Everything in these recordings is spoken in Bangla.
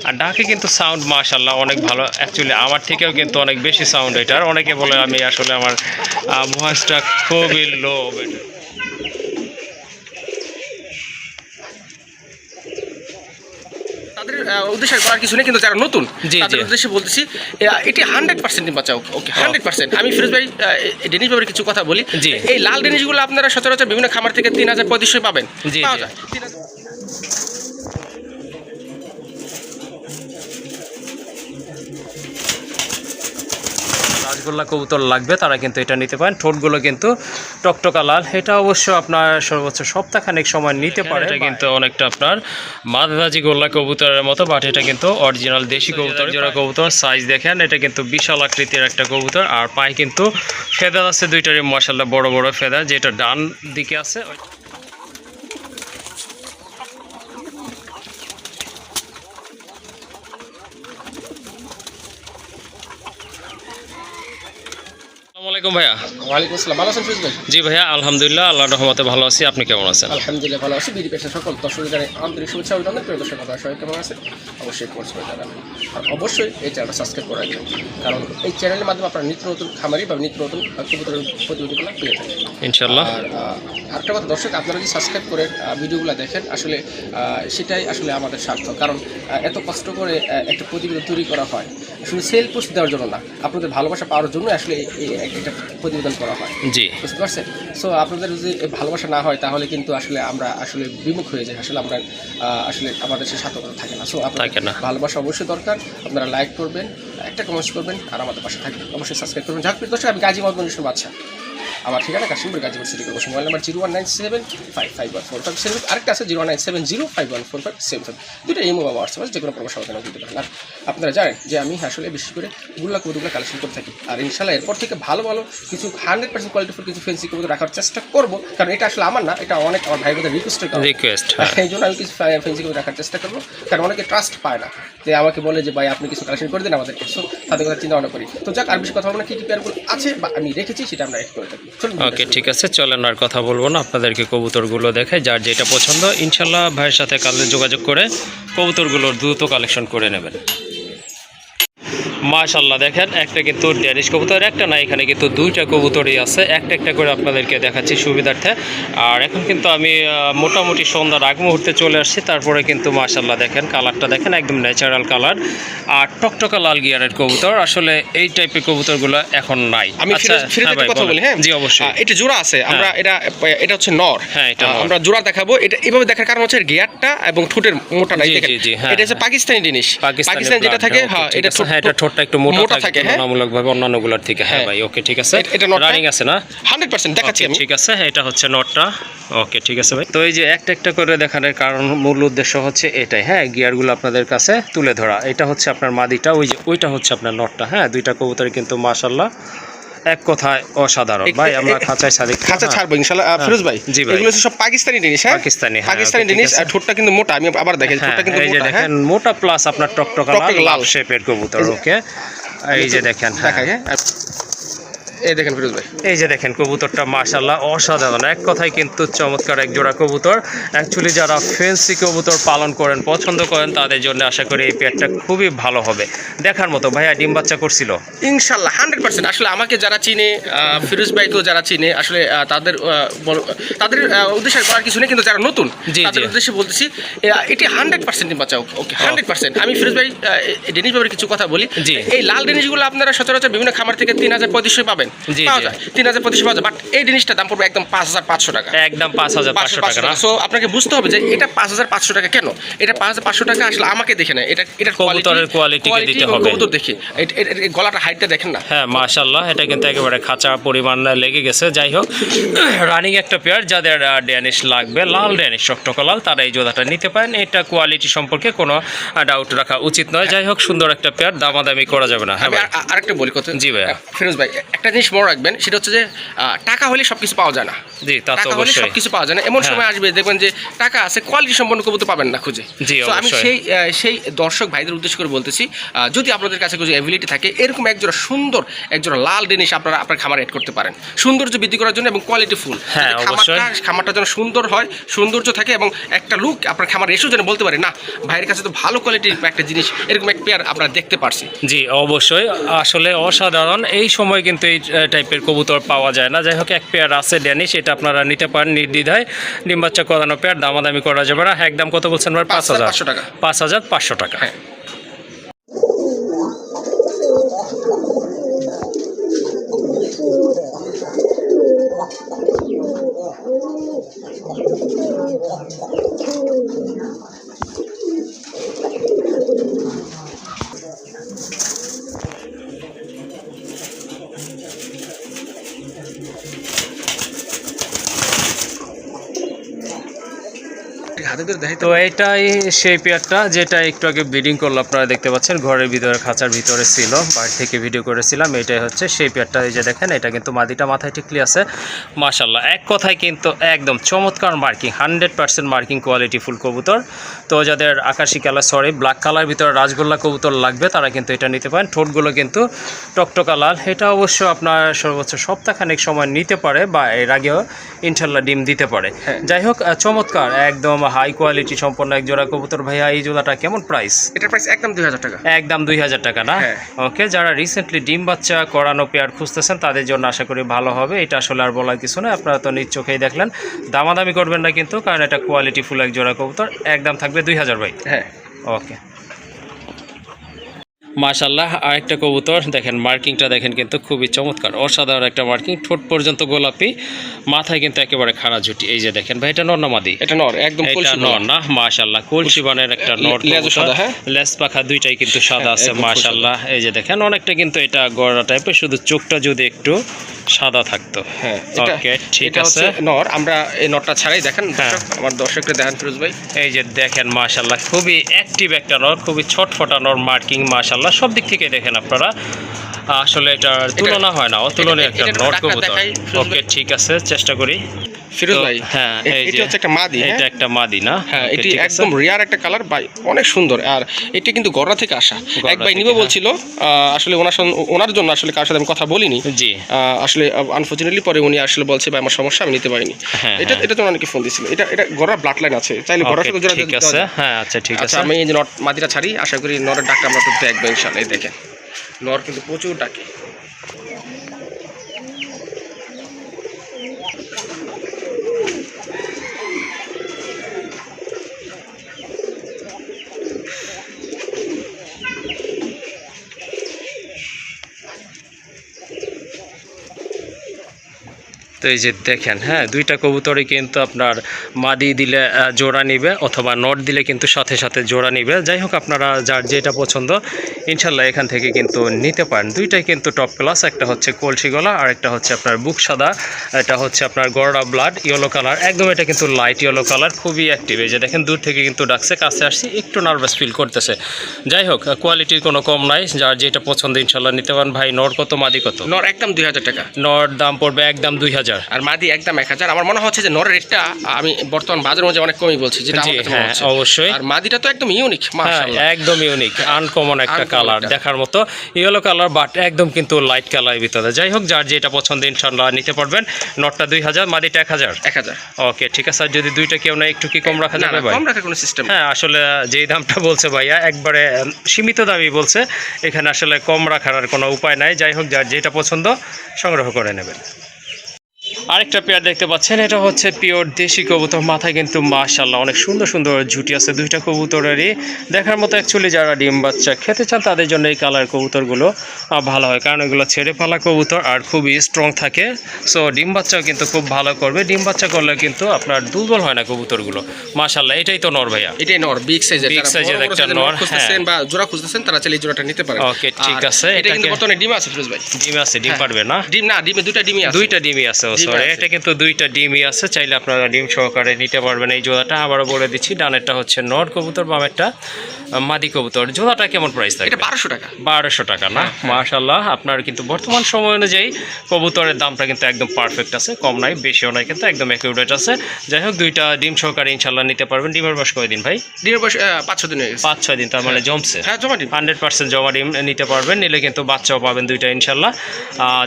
আর ডাকে কিন্তু সাউন্ড মাশাআল্লাহ অনেক ভালো। অ্যাকচুয়ালি আমার থেকেও কিন্তু অনেক বেশি সাউন্ড এটার। অনেকে বলে আমি আসলে আমার ভয়েসটা খুবই লো। তাদের উদ্দেশ্যে করার কিছু নেই, কিন্তু যারা নতুন তাদের উদ্দেশ্যে বলতেছি এটি 100% বাঁচাও। ওকে 100%। আমি ফিরোজ ভাই ডেনিশ ভাইয়ের কিছু কথা বলি। এই লাল ডেনিশগুলো আপনারা সচরাচর বিভিন্ন খামার থেকে 3000-3500 পাবেন। জি পাওয়া যায়। রাজগোল্লা কবুতর লাগবে তারা কিন্তু এটা নিতে পারেন। ঠোঁটগুলো কিন্তু টকটকা লাল। এটা অবশ্য আপনার সর্বোচ্চ সপ্তাহখানেক সময় নিতে পারে। এটা কিন্তু অনেকটা আপনার মাঝাজি গোল্লা কবুতরের মতো, বাট এটা কিন্তু অরিজিনাল দেশি কবুতর। জোড়া কবুতর সাইজ দেখেন, এটা কিন্তু বিশাল আকৃতির একটা কবুতর। আর পায়ে কিন্তু ফেদার আছে দুইটারই মাশাআল্লাহ বড় বড় ফেদার, যেটা ডান দিকে আছে। আসসালামু আলাইকুম ভাইয়া। ওয়ালাইকুম আসসালাম। ভালো আছেন ফিরোজ ভাই? জি ভাইয়া আলহামদুলিল্লাহ, আল্লাহর রহমতে ভালো আছি। আপনি কেমন আছেন? আলহামদুলিল্লাহ ভালো আছি। বিডি পেশা সকল দর্শকদের জানাই আন্তরিক শুভেচ্ছা অভিনন্দন। প্রিয় দর্শক আপনারা সবাই কেমন আছেন? অবশ্যই কোর্স করে জানাবেন। আর অবশ্যই এই চ্যানেলটা সাবস্ক্রাইব করে রাখবেন, কারণ এই চ্যানেলের মাধ্যমে আপনারা নিত্য নতুন খামারি বা নিত্য নতুন কবুতরের প্রতিবেদনগুলো পেয়ে থাকেন ইনশাআল্লাহ। আর আরেকটা কথা দর্শক, আপনারা যদি সাবস্ক্রাইব করে ভিডিওগুলো দেখেন, আসলে সেটাই আসলে আমাদের সার্থক। কারণ এত কষ্ট করে একটা প্রতিবেদন তৈরি করা হয় আসলে সেল পোস্ট দেওয়ার জন্য না, আপনাদের ভালোবাসা পাওয়ার জন্য আসলে একটা প্রতিবেদন করা হয়। জি, বুঝতে পারছেন? সো আপনাদের যদি ভালোবাসা না হয় তাহলে কিন্তু আসলে আমরা আসলে বিমুখ হয়ে যাই, আসলে আমরা আসলে আমাদের সে সার্থকতা থাকে না। সো আপনাদের ভালোবাসা অবশ্যই দরকার। আপনারা লাইক করবেন, একটা কমেন্টস করবেন, আর আমাদের পাশে থাকবেন। অবশ্যই সাবস্ক্রাইব করবেন। যাক প্রিয় দর্শক, আমি গাজী মোহাম্মদ মনিরুল বাদশা। আমার ঠিকানা Kashimpur Gazipur city corporation. Mobile number 0197551457। আরেকটা আছে 0197051457। দুটো ইমো বা হোয়াটসঅ্যাপ আছে, যে কোনো প্রকার সমাধান দিতে পারেন। আর আপনারা জানেন যে আমি আসলে বেশি করে গুল্লা কবুতরগুলো কালেকশন করে থাকি। আর ইনশাআল্লাহ এরপর থেকে ভালো ভালো কিছু 100% কোয়ালিটিফুল কিছু ফেন্সি কবুতর রাখার চেষ্টা করবো, কারণ এটা আসলে আমার না, এটা অনেক আমার ভাই বোনের রিকোয়েস্ট। এই জন্য আমি কিছু ফেন্সি কবুতর রাখার চেষ্টা করবো, কারণ অনেকে ট্রাস্ট পায় না, যে আমাকে বলে যে ভাই আপনি কিছু কালেকশন করে দিন আমাদেরকে। সো তাদের কথা চিন্তা ভাবনা করি। তো যাক, আর বেশি কথা বলবো না। কী কী পেয়ারগুলো আছে বা আমি রেখেছি সেটা আমরা এক করে থাকি। ওকে ঠিক আছে, চলেন আর কথা বলবো না, আপনাদেরকে কবুতরগুলো দেখায়। যার যেটা পছন্দ ইনশাল্লাহ ভাইয়ের সাথে কালে যোগাযোগ করে কবুতরগুলোর দ্রুত কালেকশন করে নেবেন। মাশাআল্লাহ দেখেন, একটা কিন্তু ড্যানিশ কবুতর, একটা না, এখানে কিন্তু দুইটা কবুতরই আছে। একটা একটা করে আপনাদেরকে দেখাচ্ছি সুবিধার্থে। আর এখন কিন্তু আমি মোটামুটি সন্ধ্যার আগ মুহূর্তে চলে আসছি। তারপরে কিন্তু মাশাআল্লাহ দেখেন কালারটা দেখেন, একদম ন্যাচারাল কালার আর টকটকা লাল গিয়ারের কবুতর। আসলে এই টাইপের কবুতরগুলো এখন নাই। আমি কথা বলি। হ্যাঁ জি অবশ্যই। এটা জোড়া আছে, আমরা এটা হচ্ছে নর। হ্যাঁ, এটা আমরা জোড়া দেখাবো। এটা এভাবে দেখার কারণ হচ্ছে গিয়ারটা এবং ঠোঁটের মোটাটা। এটা হচ্ছে পাকিস্তানি জিনিস। পাকিস্তান যেটা থাকে, হ্যাঁ এটা ঠোঁটটা একটু মোটা থাকে তুলনামূলকভাবে অন্যান্যগুলোর থেকে। হ্যাঁ ভাই, ওকে ঠিক আছে। এটা রানিং আছে না? 100% দেখাচ্ছি আমি। ঠিক আছে, এটা হচ্ছে নটটা। ওকে ঠিক আছে ভাই। তো এই যে একটা একটা করে দেখানোর কারণ, মূল উদ্দেশ্য হচ্ছে এটাই। হ্যাঁ, গিয়ারগুলো আপনাদের কাছে তুলে ধরা। এটা হচ্ছে আপনার মাদিটা, ওই যে ওইটা হচ্ছে আপনার নটটা। হ্যাঁ, দুইটা কবুতর কিন্তু মাশাআল্লাহ এক কথায় অসাধারণ। ভাই আমরা খাঁচায় ছাড়বো ইনশাআল্লাহ। ফিরোজ ভাই, জি ভাই, এগুলো সব পাকিস্তানি জিনিস। হ্যাঁ পাকিস্তানি জিনিস। আর ঠোঁটটা কিন্তু মোটা। আমি আবার দেখেন ঠোঁটটা কিন্তু মোটা। হ্যাঁ মোটা প্লাস আপনার টকটকা লাল শেপের কবুতর। ওকে এই যে দেখেন, এই দেখেন ফিরোজ ভাই, এই যে দেখেন কবুতরটা মাশাআল্লাহ অসাধারণ। এক কথায় কিন্তু চমৎকার এক জোড়া কবুতর। অ্যাকচুয়ালি যারা ফেন্সি কবুতর পালন করেন, পছন্দ করেন, তাদের জন্য আশা করি এই পেয়ারটা খুবই ভালো হবে, দেখার মতো। ভাইয়া ডিম বাচ্চা করছিল ইনশাআল্লাহ 100%। আসলে আমাকে যারা চিনে, ফিরোজ ভাই তো যারা চিনে, আসলে তাদের উদ্দেশ্যে করার কিছু নেই, কিন্তু যারা নতুন তাদের উদ্দেশ্যে বলতেছি এটি 100% ডিম বাচ্চা। ওকে 100%। আমি ফিরোজ ভাই ডেনিশ ভাইয়ের কিছু কথা বলি। এই লাল ডেনিশগুলো আপনারা সচরাচর বিভিন্ন খামার থেকে 3000-3500 পাবেন। পাওয়া যায় 3000-3500 পাওয়া যায়, বাট এই জিনিসটার দাম পড়বে একদম 5500 টাকা। একদম 5500 টাকা। সো আপনাকে বুঝতে হবে যে এটা 5500 টাকা কেন। এটা 5500 টাকা আসলে আমাকে দেখে না, এটা কবুতরের কোয়ালিটিকে দিতে হবে। কবুতর দেখে গলাটা হাইটটা দেখেন না। হ্যাঁ মাশাআল্লাহ, এটা কিন্তু একেবারে খাঁচা পরিমাণ লেগে গেছে। যাই হোক, রানিং একটা পেয়ার। যাদের ড্যানিশ লাগবে, লাল ড্যানিশ টকটকা লাল, তারা এই জোড়াটা নিতে পারেন। এটা কোয়ালিটি সম্পর্কে কোনো ডাউট রাখা উচিত নয়। যাই হোক, সুন্দর একটা পেয়ার, দামাদামি করা যাবে না। হ্যাঁ আরেকটা বলি কথা। জি ভাইয়া। ফিরোজ ভাই, একটা জিনিস মনে রাখবেন, সেটা হচ্ছে যে টাকা হলে সব কিছু পাওয়া যায় না। জি, তা তো টাকা হলে অবশ্যই। সব কিছু পাওয়া যায় না। এমন সময় আসবে দেখবেন যে টাকা আছে, কোয়ালিটি সম্পন্ন কবুতর পাবেন না খুঁজে। জি, তো আমি অবশ্যই। সেই দর্শক ভাইদের উদ্দেশ্য করে বলতেছি, যদি আপনাদের কাছে কিছু অ্যাবিলিটি থাকে, এরকম একজোড়া সুন্দর একজোড়া লাল ডেনিশ আপনারা আপনার খামারে অ্যাড করতে পারেন, সৌন্দর্য বৃদ্ধি করার জন্য এবং কোয়ালিটি ফুল। হ্যাঁ, অবশ্যই। খামারটা যেন সুন্দর হয়, সৌন্দর্য থাকে এবং একটা লুক আপনার খামার এসেও যেন বলতে পারে না ভাইয়ের কাছে তো ভালো কোয়ালিটির একটা জিনিস, এরকম এক পেয়ার আপনারা দেখতে পারছি। জি, অবশ্যই। আসলে অসাধারণ। এই সময় কিন্তু এই টাইপের কবুতর পাওয়া যায় না। যাই হোক, এক পেয়ার আছে ড্যানিশ, এটা আপনারা নিতে পারেন নির্দ্বিধায়। ডিম বাচ্চা করানো পেয়ার, দামাদামি করা যাবে না। একদম কত বলছেন ভাই? 5,500 টাকা। 5,500 টাকা। হ্যাঁ। হাতে ধরে দেখাই তো এটাই সেই পেয়ারটা যেটা একটু আগে ব্রিডিং করলো, আপনারা দেখতে পাচ্ছেন ঘরের ভিতরে, খাঁচার ভিতরে ছিল, বাইরে থেকে ভিডিও করেছিলাম। এটাই হচ্ছে সেই পেয়ারটা। এই যে দেখেন, এটা কিন্তু মাদিটা মাথায় টিকলি আছে, মাশাল্লাহ। এক কথায় কিন্তু একদম চমৎকার মার্কিং, 100% মার্কিং কোয়ালিটি ফুল কবুতর। তো যাদের আকাশি কালার, ব্ল্যাক কালার ভিতরে রাজগোল্লা কবুতর লাগবে, তারা কিন্তু এটা নিতে পারেন। ঠোঁটগুলো কিন্তু টকটকা লাল। এটা অবশ্য আপনার সর্বোচ্চ সপ্তাহখানেক সময় নিতে পারে, বা এর আগেও ইনশাল্লাহ ডিম দিতে পারে। যাই হোক, চমৎকার একদম হাই কোয়ালিটি সম্পন্ন এক জোড়া কবুতর। ভাইয়া, এই জোড়াটা কেমন প্রাইস? এটার প্রাইস একদম 2,000 টাকা। একদম 2,000 টাকা না? হ্যাঁ। ওকে, যারা রিসেন্টলি ডিম বাচ্চা করানো পেয়ার খুঁজতেছেন তাদের জন্য আশা করি ভালো হবে। এটা আসলে আর বলার কিছু নয়, আপনারা তো নিজ চোখেই দেখলেন। দামাদামি করবেন না কিন্তু, কারণ এটা কোয়ালিটি ফুল এক জোড়া কবুতর। একদম থাকবে 2,000 ভাই। হ্যাঁ। ওকে, মাশাল্লাহ। আরেকটা কবুতর দেখেন, মার্কিংটা দেখেন কিন্তু খুবই চমৎকার, অসাধারণ একটা মার্কিং। ঠোঁট পর্যন্ত গোলাপি, মাথায় কিন্তু একেবারে খাড়া ঝুটি। এই যে দেখেন ভাই, এটা নর না মাদি? এটা নর, একদম এটা কলসি নর না? মাশাল্লাহ, কলসি বানের একটা নর লেজও সাদা। হ্যাঁ, লেজ পাখা দুইটাই কিন্তু সাদা আছে, একদম মাশাল্লাহ। এই যে দেখেন, অনেকটা কিন্তু এটা গড়া টাইপের, শুধু চোখটা যদি একটু সাদা থাকতো। হ্যাঁ, ওকে, ঠিক আছে। নর, আমরা এই নরটা ছাড়াই দেখেন, হ্যাঁ। আমার দর্শককে দেখান ফিরোজ ভাই। এই যে দেখেন, মাশাল্লাহ, খুবই অ্যাক্টিভ একটা নর, খুবই ছটফটা নর, মার্কিং মাশাল্লাহ। সব দিক থেকে দেখেন আপনারা, আসলে এটার তুলনা হয় না, অতুলনীয় একটা নর কবুতর। ওকে, ঠিক আছে, চেষ্টা করি। ফিরোজ তো, ভাই, হ্যাঁ, এই এটা যে হচ্ছে একটা মাদি। এটা একটা মাদি না? হ্যাঁ, ওকে, এটি ঠিক আছে। একদম রিয়ার একটা কালার ভাই, অনেক সুন্দর। আর এটি কিন্তু গড়া থেকে আসা। গড়া এক ভাই থেকে, নিবে হ্যাঁ। বলছিল, আসলে ওনার জন্য আসলে কার সাথে আমি কথা বলিনি। জি। আসলে আনফরচুনেটলি পরে উনি আসলে বলছে ভাই আমার সমস্যা, আমি নিতে পারিনি। হ্যাঁ, এটা তো অনেকে ফোন দিছিল। এটা গড়া ব্লাড লাইন আছে, চাইলে গড়ার ওকে, সাথে জোড়া ঠিক আছে। হ্যাঁ, আচ্ছা, ঠিক আছে। আমি এই যে মাদিটা ছাড়ি, আশা করি নরের ডাকটা আমরা তো দেখবো ইনশাআল্লাহ। এই দেখেন, নর কিন্তু প্রচুর ডাকে। তো এই যে দেখেন, হ্যাঁ, দুইটা কবুতরই কিন্তু আপনার মাদি দিলে জোড়া নিবে, অথবা নট দিলে কিন্তু সাথে সাথে জোড়া নিবে। যাই হোক, আপনারা যার যেটা পছন্দ ইনশাল্লাহ এখান থেকে কিন্তু নিতে পারেন। দুইটাই কিন্তু টপ ক্লাস। একটা হচ্ছে কলসি গলা, আর একটা হচ্ছে আপনার বুক সাদা। এটা হচ্ছে আপনার গড়া ব্লাড ইয়েলো কালার, একদম এটা কিন্তু লাইট ইয়েলো কালার, খুবই অ্যাক্টিভ। এই যে দেখেন, দূর থেকে কিন্তু ডাকছে, কাছে আসছি, একটু নার্ভাস ফিল করতেছে। যাই হোক, কোয়ালিটির কোনো কম নাই, যার যেটা পছন্দ ইনশাল্লাহ নিতে পারেন। ভাই, নর কত, মাদি কত? নর একদম 2,000 টাকা। নর দাম পড়বে একদম 2,000। আর মাদি একদম 1,000। আমার মনে হচ্ছে যে নরের রেটটা আমি বর্তমান বাজারের মধ্যে অনেক কমই বলছি, যেটা আমার কাছে মনে হ্যাঁ, হচ্ছে। অবশ্যই। আর মাদিটা তো একদম ইউনিক, হ্যাঁ, মাশাআল্লাহ। একদম ইউনিক, আনকমন একটা Uncommon কালার, একটা। দেখার মতো ইয়েলো কালার, বাট একদম কিন্তু লাইট কালারের ভিতরে। যাই হোক, যার যেটা পছন্দ ইনশাল্লাহ নিতে পারবেন। নটটা 2,000, মাদিটা 1,000। 1,000। ওকে, ঠিক আছে। আর যদি দুইটা কেউ না, একটু কি কম রাখা না, যাবে না, ভাই? কম রাখার কোনো সিস্টেম। হ্যাঁ, আসলে যেই দামটা বলছে ভাইয়া, একবারে সীমিত দামই বলছে, এখানে আসলে কম রাখার আর কোনো উপায় নাই। যাই হোক, যার যেটা পছন্দ সংগ্রহ করে নেবেন। আরেকটা পেয়ার দেখতে পাচ্ছেন, এটা হচ্ছে পিওর দেশি কবুতর। মাথায় কিন্তু মাশাআল্লাহ অনেক সুন্দর সুন্দর ঝুটি আছে দুইটা কবুতরেরই, দেখার মতো। অ্যাকচুয়ালি যারা ডিম বাচ্চা খেতে চান তাদের জন্য এই কালার কবুতরগুলো ভালো হয়, কারণ এগুলো ছেড়ে পালা কবুতর আর খুবই স্ট্রং থাকে। সো ডিম বাচ্চাও কিন্তু খুব ভালো করবে। ডিম বাচ্চা করলে কিন্তু আপনার দুর্বল হয় না কবুতরগুলো। মাশাআল্লাহ, এটাই তো নর ভাইয়া? এটাই নর, বিগ সাইজের। Big size এর একটা নর, খুঁজতেছেন বা জোড়া খুঁজতেছেন, তারা চাইলে এই জোড়াটা নিতে পারেন। ওকে, ঠিক আছে। এটা কিন্তু বর্তমানে ডিম আছে ফিরোজ ভাই। ডিম আছে? ডিম পারবে না? ডিম না, ডিমে দুইটা ডিমই আছে। দুইটা ডিমই আছে, ডিম করে। এটা কিন্তু দুইটা ডিমই আছে, চাইলে আপনারা ডিম সহকারে নিতে পারবেন এই জোড়াটা। আবারও বলে দিচ্ছি, ডানেরটা হচ্ছে নর কবুতর, বামেরটা মাদি কবুতর। জোড়াটা কেমন প্রাইস থাকে? এটা 1200 টাকা। 1200 টাকা না? মাশাআল্লাহ, আপনার কিন্তু বর্তমান সময় অনুযায়ী কবুতরের দামটা কিন্তু একদম পারফেক্ট আছে, কম নাই বেশিও নাই, কিন্তু একদম অ্যাকুরেট আছে। যাই হোক, দুইটা ডিম সহকারে ইনশাল্লাহ নিতে পারবেন। ডিমের বয়স কয়দিন ভাই? ডিমের বয়স 5-6 দিন হয়ে গেছে। 5-6 দিন, তার মানে জমছে। হ্যাঁ, জমা ডিম 100% জমা ডিম নিতে পারবেন। নিলে কিন্তু বাচ্চাও পাবেন দুইটা ইনশাল্লাহ।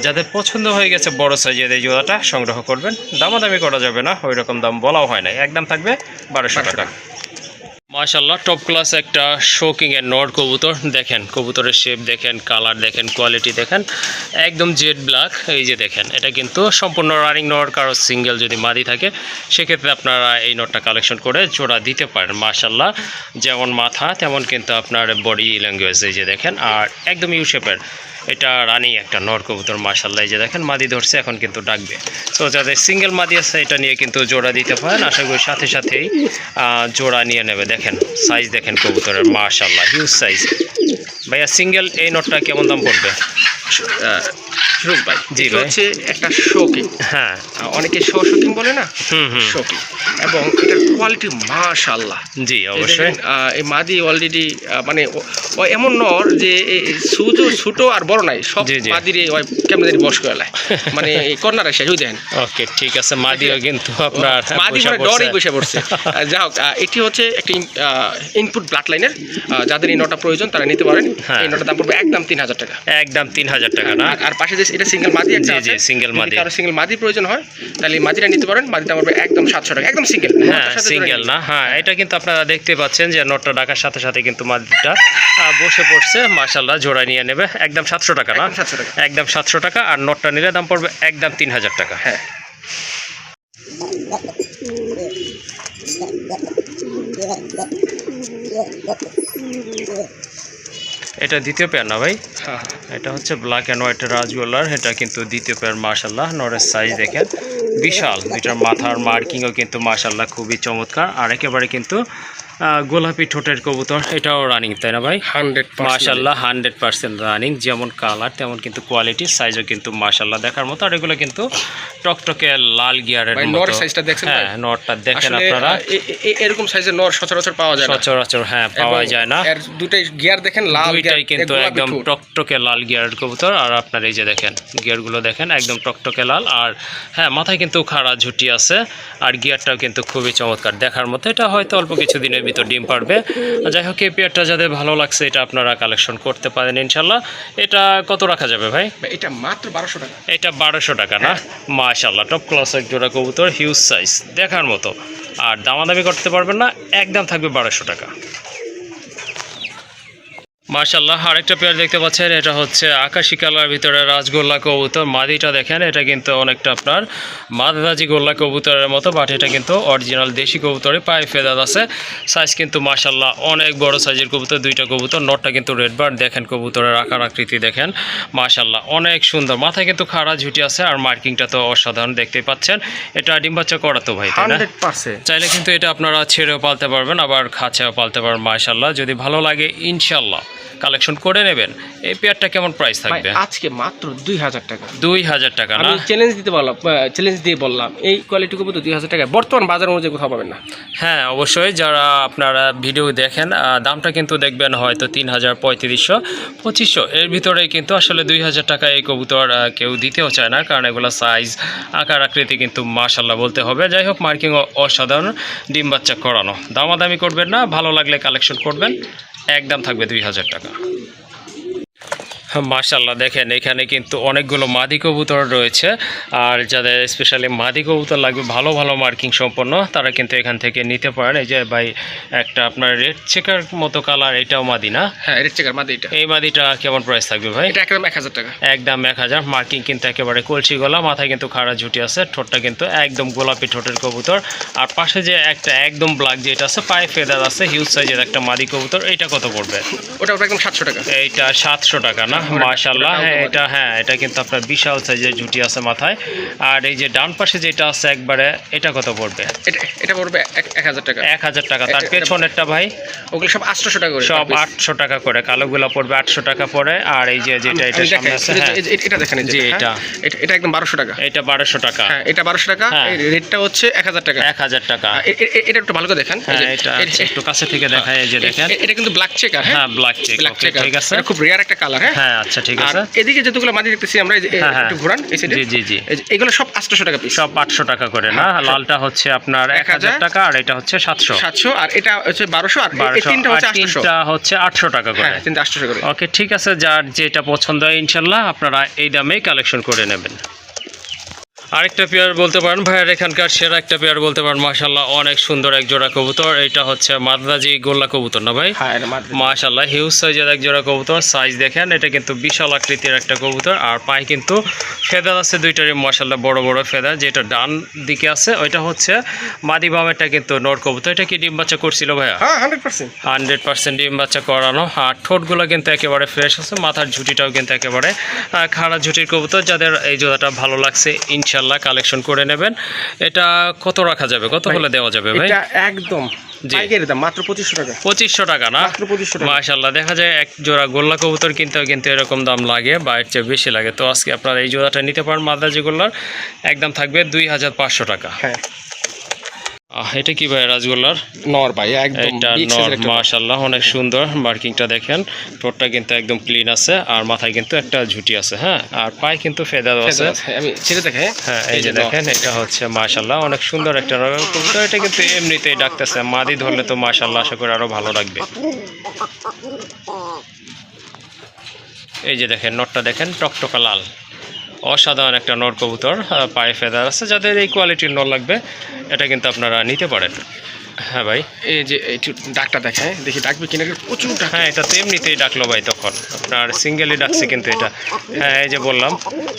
যাদের পছন্দ হয়ে গেছে বড় সাইজের এই জোড়াটা সংগ্রহ করবেন। দামাদামি করা যাবে না, ওই রকম দাম বলাও হয় নাই, একদম থাকবে 1200 টাকা। মাশাআল্লাহ, টপ ক্লাস একটা শোকিং এর নর কবুতর। দেখেন কবুতরের শেপ দেখেন, কালার দেখেন, কোয়ালিটি দেখেন, একদম জেড ব্ল্যাক। এই যে দেখেন, এটা কিন্তু সম্পূর্ণ রানিং নর। কারো সিঙ্গেল যদি মাদি থাকে সেক্ষেত্রে আপনারা এই নটটা কালেকশন করে জোড়া দিতে পারেন। মাশাআল্লাহ, যেমন মাথা তেমন কিন্তু আপনার বডি ল্যাঙ্গুয়েজ। এই যে দেখেন, আর একদম ইউ শেপের, এটা রানিং একটা নর কবুতর। মাশাআল্লাহ, এই যে দেখেন মাদি ধরছে, এখন কিন্তু ডাকবে। তো যাদের সিঙ্গেল মাদি আছে এটা নিয়ে কিন্তু জোড়া দিতে পারেন। আশা করি সাথে সাথেই জোড়া নিয়ে নেবে। দেখেন সাইজ দেখেন কবুতরের, মাশাআল্লাহ হিউজ সাইজ। ভাইয়া সিঙ্গেল এই নটটা কেমন দাম পড়বে? ভাই জি এটা ভাই। হচ্ছে একটা শোকিং। হ্যাঁ, অনেকে শোকিং বলে না, হুম, শোকিং, এবং এটার কোয়ালিটি মাশাআল্লাহ। জি অবশ্যই। এই মাদি অলরেডি মানে ও এমন নর যে ছোট আর বড় নাই, সব জি, জি। মাদির কেমন জানি বস করে লাই, মানে এই কর্নার এসে দেখেন। ওকে, ঠিক আছে। মাদিও কিন্তু আপনার মাদি বসে মানে পড়ছে। ডরেই বসে পড়ছে। যাই হোক, এটি হচ্ছে একটা ইনপুট ব্লাড লাইনের। যাদের এই নটা প্রয়োজন তারা নিতে পারেন। হ্যাঁ। এই নটার দাম পড়বে একদম 3000 টাকা। একদম 3000 টাকা না? আর পাশে যে এটা সিঙ্গেল মাদি একটা জি, আছে, জি, single মাদি। কারো সিঙ্গেল মাদি প্রয়োজন হয় তাহলে এই মাদিটা নিতে পারেন। মাদিটা পড়বে একদম 700 টাকা, একদম সিঙ্গেল। হ্যাঁ, সিঙ্গেল না? হ্যাঁ, এটা কিন্তু আপনারা দেখতে পাচ্ছেন যে নটটা ডাকার সাথে সাথে কিন্তু মাদিটা বসে পড়ছে। মাশাআল্লাহ, জোড়া নিয়ে নেবে একদম 700 টাকা না? একদম 700 টাকা। একদম 700 টাকা। আর নটটা নিলে দাম পড়বে একদম 3000 টাকা। হ্যাঁ, এটা দ্বিতীয় পেয়ার না ভাই? হ্যাঁ। এটা হচ্ছে ব্ল্যাক অ্যান্ড হোয়াইট রাজগোল্লার। এটা কিন্তু দ্বিতীয় পেয়ার। মাশাআল্লাহ, নরের সাইজ দেখেন বিশাল। দুইটার মাথার মার্কিংও কিন্তু মাশাআল্লাহ খুবই চমৎকার। আর একেবারে কিন্তু গোলাপি ঠোঁটের কবুতর। এটাও রানিং, তাই না ভাই? 100% মাশাআল্লাহ 100% রানিং। যেমন কালার তেমন কিন্তু কোয়ালিটি, সাইজও কিন্তু মাশাআল্লাহ দেখার মতো। আর এগুলো কিন্তু টকটকে লাল গিয়ারের ভাই, মতো। নরের সাইজটা দেখছেন ভাই? হ্যাঁ, নরটা দেখেন আসলে, আপনারা। এরকম সাইজের নর সচরাচর পাওয়া যায় না। সচরাচর হ্যাঁ পাওয়া এবং যায় না। এর দুটাই গিয়ার দেখেন, লাল দুইটাই কিন্তু গোলাপি একদম ঠোঁট। টকটকে লাল গিয়ারের কবুতর। আর আপনার এই যে দেখেন গিয়ারগুলো দেখেন, একদম টকটকে লাল। আর হ্যাঁ, মাথায় কিন্তু খাড়া ঝুটি আছে। আর গিয়ারটাও কিন্তু খুবই চমৎকার দেখার মতো। এটা হয়তো অল্প কিছু দিনের ভিতর ডিম পারবে। যাই হোক, এই পেয়ারটা যাদের ভালো লাগছে এটা আপনারা কালেকশন করতে পারেন ইনশাল্লাহ। এটা কত রাখা যাবে ভাই? এটা মাত্র 1200 টাকা। এটা 1200 টাকা না? মাশাআল্লাহ, টপ ক্লাস এক জোড়া কবুতর, হিউজ সাইজ দেখার মতো। আর দামাদামি করতে পারবেন না, একদম থাকবে 1200 টাকা। মাশাআল্লাহ, আরেকটা পেয়ার দেখতে পাচ্ছেন। এটা হচ্ছে আকাশি কালার ভিতরে রাজগোল্লা কবুতর। মাদিটা দেখেন, এটা কিন্তু অনেকটা আপনার মাদ্রাজি গোল্লা কবুতরের মতো, বাট এটা কিন্তু অরিজিনাল দেশি কবুতরে পায়ে ফেদার আছে। সাইজ কিন্তু মাশাআল্লাহ অনেক বড় সাইজের কবুতর। দুইটা কবুতর, নটটা কিন্তু রেড বার। দেখেন কবুতরের আকার আকৃতি দেখেন, মাশাআল্লাহ অনেক সুন্দর। মাথায় কিন্তু খাড়া ঝুটি আছে। আর মার্কিংটা তো অসাধারণ দেখতেই পাচ্ছেন। এটা ডিম বাচ্চা করাতো ভাই, তাই না? 100%। চাইলে কিন্তু এটা আপনারা ছেড়েও পালতে পারবেন, আবার খাঁচাও পালতে পারবেন। মাশাআল্লাহ, যদি ভালো লাগে ইনশাআল্লাহ কালেকশন করে নেবেন। এই পেয়ারটা কেমন প্রাইস ভাই, থাকবে? আজকে মাত্র 2000 টাকা। 2000 টাকা না? আমি চ্যালেঞ্জ দিয়ে বললাম এই কোয়ালিটি কবুতর 2000 টাকা বর্তমান বাজার অনুযায়ী কোথাও পাবেন না। হ্যাঁ, অবশ্যই। যারা আপনারা ভিডিও দেখেন দামটা কিন্তু দেখবেন হয়তো 3000, 3500, 2500 এর ভিতরেই, কিন্তু আসলে 2000 টাকা এই কবুতর কেউ দিতেও চায় না, কারণ এগুলো সাইজ আকার আকৃতি কিন্তু মাশাআল্লাহ বলতে হবে। যাই হোক, মার্কিং অসাধারণ, ডিম বাচ্চা করানো। দামাদামি করবেন না, ভালো লাগলে কালেকশন করবেন। একদম থাকবে 2000 টাকা। মাশাআল্লাহ, দেখেন এখানে কিন্তু অনেকগুলো মাদি কবুতর রয়েছে। আর যাদের স্পেশালি মাদি কবুতর লাগবে ভালো ভালো মার্কিং সম্পন্ন, তারা কিন্তু এখান থেকে নিতে পারেন। এই যে ভাই, একটা আপনার রেড চেকার মতো কালার, এটাও মাদি না? হ্যাঁ, রেড চেকার মাদি। এটা এই মাদিটা কেমন প্রাইস থাকবে ভাই? এটা একদম 1000 টাকা। একদম 1000। মার্কিং কিন্তু একেবারে কলসি গলা, মাথায় কিন্তু খাড়া ঝুটি আছে, ঠোঁটটা কিন্তু একদম গোলাপি ঠোঁটের কবুতর। আর পাশে যে একটা একদম ব্ল্যাক যেটা আছে, পায়ে ফেদার আছে, হিউজ সাইজের একটা মাদি কবুতর। এইটা কত পড়বে? ওটা একদম 700 টাকা। এইটা 700 টাকা না? মাশাআল্লাহ। এটা হ্যাঁ, এটা কিন্তু আপনার বিশাল সাইজের ঝুটি আছে মাথায়। আর এই যে ডান পাশে যেটা আছে একবারে, এটা কত পড়বে? এটা পড়বে 1000 টাকা। 1000 টাকা। তার পেছনেরটা ভাই? ওগুলো সব 800 টাকা করে, সব 800 টাকা করে। কালোগুলা পড়বে 800 টাকা পরে। আর এই যে যেটা এটা সামনে আছে, হ্যাঁ এটা দেখেন, জি এটা একদম 1200 টাকা। এটা 1200 টাকা। হ্যাঁ, এটা 1200 টাকা। এই রেটটা হচ্ছে 1000 টাকা। 1000 টাকা। এটা একটু ভালো করে দেখেন। হ্যাঁ, এটা একটু কাছে থেকে দেখায়, এই যে দেখেন, এটা কিন্তু ব্ল্যাক চেকার। হ্যাঁ, ব্ল্যাক চেকার, ঠিক আছে। এটা খুব রেয়ার একটা কালার। হ্যাঁ, আচ্ছা ঠিক আছে। এদিকে যতগুলো মাদি দেখতেছি আমরা, একটু ঘোরান এই সাইডে। জি জি জি, এগুলো সব 800 টাকা পিস। সব 800 টাকা করে না? লালটা হচ্ছে আপনার 1000 টাকা, আর এটা হচ্ছে 700, আর এটা হচ্ছে 1200, আর এই তিনটা হচ্ছে 800। তিনটা হচ্ছে 800 টাকা করে। হ্যাঁ, তিনটা 800 করে। ওকে, ঠিক আছে। যার যেটা পছন্দ হয় ইনশাল্লাহ আপনারা এই দামেই কালেকশন করে নেবেন। আরেকটা পেয়ার বলতে পারেন ভাইয়ার এখানকার সেরা একটা পেয়ার বলতে পারেন, মাশাআল্লাহ অনেক সুন্দর এক জোড়া কবুতর। এটা হচ্ছে মাদ্রাজি গোল্লা কবুতর না ভাই? হ্যাঁ, মাশাআল্লাহ হিউজ সাইজের এক জোড়া কবুতর। সাইজ দেখেন, এটা কিন্তু বিশাল আকৃতির একটা কবুতর। আর পায়ে কিন্তু ফেদার আছে দুইটারই, মাশাআল্লাহ বড় বড় ফেদার। যেটা ডান দিকে আছে ওইটা হচ্ছে মাদি বামেরটা কিন্তু নর কবুতর। এটা কি ডিম বাচ্চা করছিল ভাইয়া? হ্যাঁ, 100%। 100% ডিম বাচ্চা করানো। আর ঠোঁটগুলো কিন্তু একেবারে ফ্রেশ আছে, মাথার ঝুটিটাও কিন্তু একেবারে খাড়া ঝুটির কবুতর। যাদের এই জোড়াটা ভালো লাগছে ইনশাল্লাহ কালেকশন করে নেবেন। এটা কত রাখা যাবে, কত হলে দেওয়া যাবে ভাই? এটা একদম পাইকারি দাম, মাত্র 2500 টাকা। 2500 টাকা না? মাত্র 2500 টাকা। মাশাআল্লাহ, দেখা যায় এক জোড়া গোল্লা কবুতর কিনতেও কিন্তু এরকম দাম লাগে বা এর চেয়ে বেশি লাগে। তো আজকে আপনারা এই জোড়াটা নিতে পারেন মাদ্রাজি গোল্লার, একদম থাকবে 2500 টাকা। হ্যাঁ, এটা কি ভাই? রাজগোল্লার নর ভাই, একদম এটা নর। মাশাআল্লাহ অনেক সুন্দর। মার্কিংটা দেখেন, ঠোঁটটা কিন্তু একদম ক্লিন আছে, আর মাথায় কিন্তু একটা ঝুটি আছে। হ্যাঁ, আর পায়ে কিন্তু ফেদার আছে। আমি ছেড়ে দেখাই। হ্যাঁ, এই যে দেখেন, এটা হচ্ছে মাশাআল্লাহ অনেক সুন্দর একটা নর কবুতর। এটা কিন্তু এমনিতেই ডাকতেছে, মাদি ধরলে তো মাশাআল্লাহ আশা করি আরো ভালো লাগবে। এই যে দেখেন, নরটা দেখেন, টকটকা লাল, অসাধারণ একটা নর কবুতর। পায়ে ফেদার আছে। যাদের এই কোয়ালিটির নর লাগবে এটা কিন্তু আপনারা নিতে পারেন। হ্যাঁ ভাই, এই যে একটু ডাকটা দেখায়, দেখি ডাকবে কিনা। প্রচুর ডাক। হ্যাঁ, এটা তো এমনিতেই ডাকলো ভাই, তখন আপনার সিঙ্গেলই ডাকছে কিন্তু এটা। হ্যাঁ, এই যে বললাম,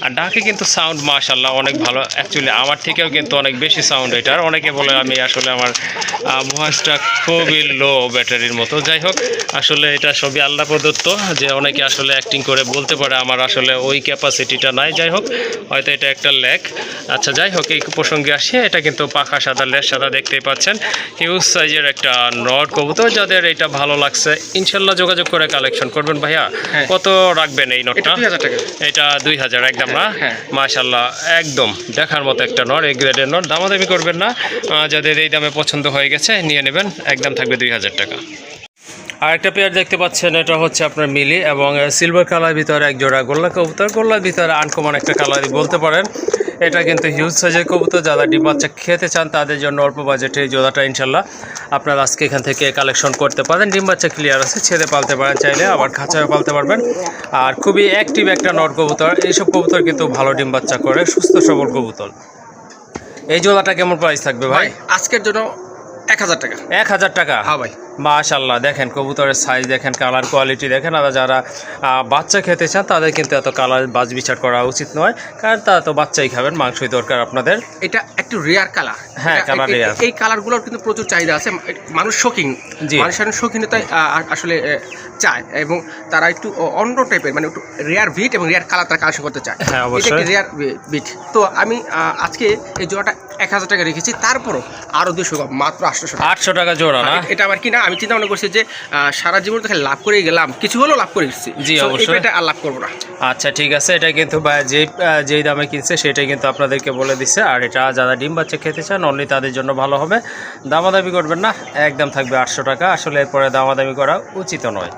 আর ডাকে কিন্তু সাউন্ড মাশাআল্লাহ অনেক ভালো। অ্যাকচুয়ালি আমার থেকেও কিন্তু অনেক বেশি সাউন্ড এটার। অনেকে বলে আমি আসলে আমার ভয়েসটা খুবই লো ব্যাটারির মতো। যাই হোক, আসলে এটা সবই আল্লাহ প্রদত্ত, যে অনেকে আসলে অ্যাক্টিং করে বলতে পারে, আমার আসলে ওই ক্যাপাসিটিটা নাই। যাই হোক, হয়তো এটা একটা ল্যাক। আচ্ছা, যাই হোক, এই প্রসঙ্গে আসি। এটা কিন্তু পাখা সাদা, লেজ সাদা, দেখতেই পাচ্ছেন। হিউজ সাইজের একটা নর কবুতর। যাদের এটা ভালো লাগছে ইনশাল্লাহ যোগাযোগ করে কালেকশন করবেন। ভাইয়া কত রাখবেন এই নরটা? 2000 টাকা। এটা 2000 একদম না? হ্যাঁ। মাশাআল্লাহ একদম দেখার মতো একটা নর, এই গ্রেডের নর। দামাদামি করবেন না, যাদের এই দামে পছন্দ হয়ে গেছে নিয়ে নেবেন, একদম থাকবে 2000 টাকা। আর একটা পেয়ার দেখতে পাচ্ছেন, এটা হচ্ছে আপনার মিলি এবং সিলভার কালার ভিতরে এক জোড়া গোল্লা কবুতর। গোল্লার ভিতরে আনকমন একটা কালারই বলতে পারেন। এটা কিন্তু হিউজ সাইজের কবুতর। যারা ডিম বাচ্চা খেতে চান তাদের জন্য অল্প বাজেটে এই জোড়াটা ইনশাল্লাহ আপনারা আজকে এখান থেকে কালেকশন করতে পারেন। ডিম বাচ্চা ক্লিয়ার আছে, ছেড়ে পালতে পারেন চাইলে, আবার খাঁচায় পালতে পারবেন। আর খুবই অ্যাক্টিভ একটা নর কবুতর। এইসব কবুতর কিন্তু ভালো ডিম বাচ্চা করে, সুস্থ সবল কবুতর। এই জোড়াটা কেমন প্রাইস থাকবে ভাই? আজকের জন্য 1000 টাকা। 1000 টাকা? হ্যাঁ ভাই। মাশাআল্লাহ, দেখেন কবুতরের সাইজ দেখেন, কালার কোয়ালিটি দেখেন। আর যারা বাচ্চা খেতে চান তাদের কিন্তু এত কালার বাজ বিচার করা উচিত নয়, কারণ তারা তো বাচ্চাই খাবেন, মাংসই দরকার আপনাদের। এটা একটু রেয়ার কালার। হ্যাঁ, কালার রেয়ার। এই কালারগুলোর কিন্তু প্রচুর চাহিদা আছে। মানুষ শৌখিন, মানুষের শৌখিনতায় আসলে চায়, এবং তারা একটু অন্য টাইপের, মানে একটু রেয়ার বিট এবং রেয়ার কালার তারা কালেকশন করতে চায়। হ্যাঁ, অবশ্যই রেয়ার বিট। তো আমি আজকে এই জোড়াটা 1000 টাকা রেখেছি, তারপরও আরো 200 কম, মাত্র 800 টাকা। 800 টাকা জোড়া না? এটা আমার কিনা, আমি চিন্তা ভাবনা করছি যে সারা জীবন তো লাভ করেই গেলাম, কিছু হলেও লাভ করে এসেছি। জি, অবশ্যই। এটা আর লাভ করবো না। আচ্ছা, ঠিক আছে। এটা কিন্তু যেই দামে কিনছে সেটাই কিন্তু আপনাদেরকে বলে দিচ্ছে। আর এটা যারা ডিম বাচ্চা খেতে চান অনলি তাদের জন্য ভালো হবে। দামাদামি করবেন না, একদম থাকবে 800 টাকা। আসলে এরপরে দামাদামি করা উচিত নয়।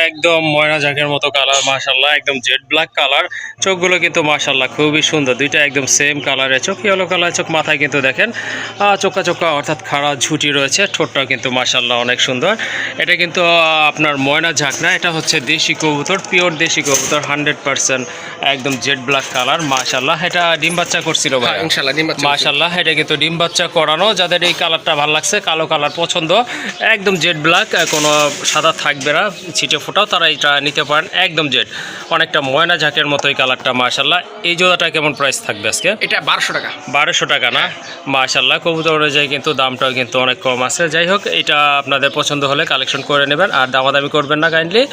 একদম ময়না ঝাঁকের মতো কালার, মাশাআল্লাহ একদম জেড ব্ল্যাক কালার। চোখগুলো কিন্তু মাশাআল্লাহ খুবই সুন্দর, দুইটা একদম সেম কালারের চোখ, ইয়েলো কালার চোখ। মাথায় কিন্তু দেখেন চোখা চোখা অর্থাৎ খাড়া ঝুটি রয়েছে। ঠোঁটটাও কিন্তু মাশাআল্লাহ অনেক সুন্দর। এটা কিন্তু আপনার ময়না ঝাঁক না, এটা হচ্ছে দেশি কবুতর, পিওর দেশি কবুতর, 100% একদম জেড ব্ল্যাক কালার। মাশাআল্লাহ, এটা ডিম বাচ্চা করছিল ভাই? ইনশাআল্লাহ ডিম বাচ্চা। মাশাআল্লাহ, এটা কিন্তু ডিম বাচ্চা করানো। যাদের এই কালারটা ভালো লাগছে, কালো কালার পছন্দ, একদম জেড ব্ল্যাক, কোনো সাদা থাকবে না, ছিটে ফোটাও, তারা এটা নিতে পারেন। একদম জেড, অনেকটা ময়না ঝাঁকের মতো এই কালারটা। মাশাআল্লাহ, এই জোড়াটা কেমন প্রাইস থাকবে আজকে? এটা 1200 টাকা। 1200 টাকা না? মাশাআল্লাহ, কবুতর অনুযায়ী কিন্তু দামটাও কিন্তু অনেক কম আছে। যাই হোক, এটা আপনাদের পছন্দ হলে কালেকশন করে নেবেন, আর দামাদামি করবেন না কাইন্ডলি।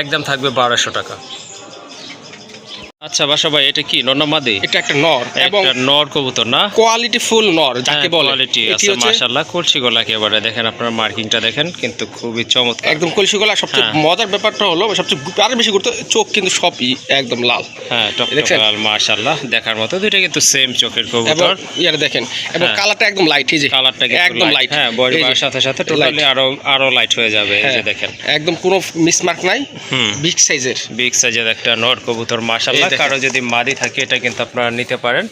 একদম থাকবে 1200 টাকা। আচ্ছা বাসা ভাই, এটা কি নর না মাদি? এটা একটা নর এবং একটা নর কবুতর না, কোয়ালিটি ফুল নর যাকে বলে। কোয়ালিটি এটি আছে হচ্ছে মাশাআল্লাহ। কলসি গলা একেবারে দেখেন, আপনার মার্কিংটা দেখেন কিন্তু খুবই চমৎকার। একদম কলসি গলা। সবচেয়ে হ্যাঁ। মজার ব্যাপারটা হলো, সবচেয়ে আরো বেশি গুরুত্ব, চোখ কিন্তু সবই একদম লাল। হ্যাঁ, দেখছেন? টকটকে লাল মাশাআল্লাহ, দেখার মতো। দুইটা কিন্তু সেম চোখের এবং কবুতর। ইয়ারে দেখেন, এবং হ্যাঁ। কালারটা একদম লাইট। এই যে কালারটা একদম লাইট। হ্যাঁ, বয়স বাড়ার সাথে সাথে টোটালি আরো লাইট হয়ে যাবে। এই যে দেখেন, একদম কোনো মিসমার্ক নাই, হুম, বিগ সাইজের। বিগ সাইজের একটা নর কবুতর মাশাআল্লাহ। এই দেখেন। কারো যদি মাদি থাকে এটা কিন্তু আপনারা নিতে পারেন।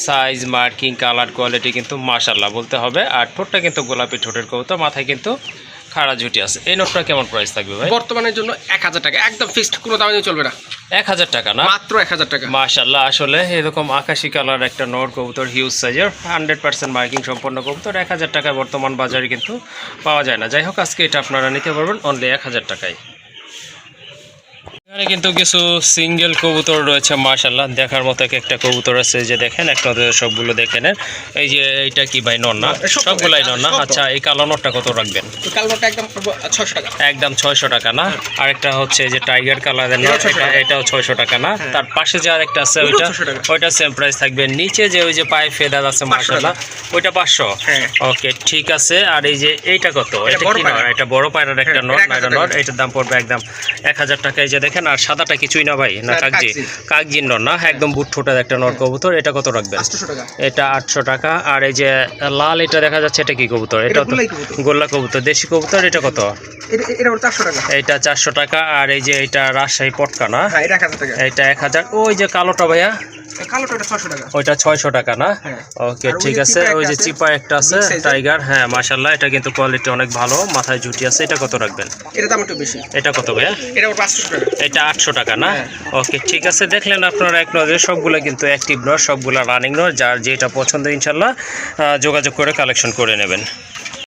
সাইজ, মার্কিং, কালার, কোয়ালিটি কিন্তু মাশাআল্লাহ বলতে হবে। আর ঠোঁটটা কিন্তু গোলাপি ঠোঁটের কবুতর, মাথায় কিন্তু খাড়া ঝুটি আছে। এই নোটটা কেমন প্রাইস থাকবে ভাই? বর্তমানের জন্য 1000 টাকা, একদম ফিক্সড, কোনো দামে চলবে না। 1000 টাকা না, মাত্র 1000 টাকা। মাশাআল্লাহ। আসলে এরকম আকাশি কালার একটা নর কবুতর, হিউজ সাইজের, 100% মার্কিং সম্পন্ন কবুতর 1000 টাকায় বর্তমান বাজারে কিন্তু পাওয়া যায় না। যাই হোক, আজকে এটা আপনারা নিতে পারবেন অনলি 1000 টাকায়। এখানে কিন্তু কিছু সিঙ্গেল কবুতর রয়েছে মাশাআল্লাহ, দেখার মতো একটা কবুতর আছে। যে দেখেন, একটা সবগুলো দেখে নেন। এই যে এইটা কি ভাই নর না? সবগুলাই নর না? আচ্ছা, এই কালো নরটা কত রাখবেন? এই কালারটা একদম 600 টাকা। একদম 600 টাকা না? আরেকটা হচ্ছে যে টাইগার কালারের নর, এটাও 600 টাকা না? তার পাশে যে আরেকটা আছে ওইটা সেম প্রাইস থাকবে। নিচে যে ওই যে পায়ে ফেদার আছে মাশাআল্লাহ, ওইটা 500। ওকে, ঠিক আছে। আর এই যে এইটা কত? এটা কি নর? এটা বড় পায়রার একটা নর, নাইরা নর। এটার দাম পড়বে একদম 1000 টাকা। এই যে দেখেন, আর সাদাটা কিছুই না ভাই, না কাগজি? কাগজির নর না, একদম বুট ঠোঁটের একটা নর কবুতর। এটা কত রাখবেন? 800 টাকা। এটা 800 টাকা। আর এই যে লাল এটা দেখা যাচ্ছে, এটা কি কবুতর? এটা তো গোল্লা কবুতর, দেশি কবুতর। এটা কত? এটা 400 টাকা। এটা 400 টাকা। আর এই যে এটা রাজশাহী পটকা না? হ্যাঁ, এটা 1000 টাকা। এটা 1000। ওই যে কালোটা ভাইয়া, কালোটা 600 টাকা। ওইটা 600 টাকা না? হ্যাঁ। ওকে, আর ওই ঠিক যে আছে। চিপা ওই যে একটা চিপা একটা আছে, big size এর। টাইগার। হ্যাঁ মাশাআল্লাহ, এটা কিন্তু কোয়ালিটি অনেক ভালো, মাথায় ঝুটি আছে। এটা কত রাখবেন? এটার দাম একটু বেশি। এটা কত ভাইয়া? এটা 500 টাকা। এটা 800 টাকা না? হ্যাঁ। ওকে, ঠিক আছে। দেখলেন আপনারা এক নজরে, সবগুলো কিন্তু অ্যাক্টিভ নর, সবগুলো রানিং নর। যার যেটা পছন্দ ইনশাল্লাহ যোগাযোগ করে কালেকশন করে নেবেন।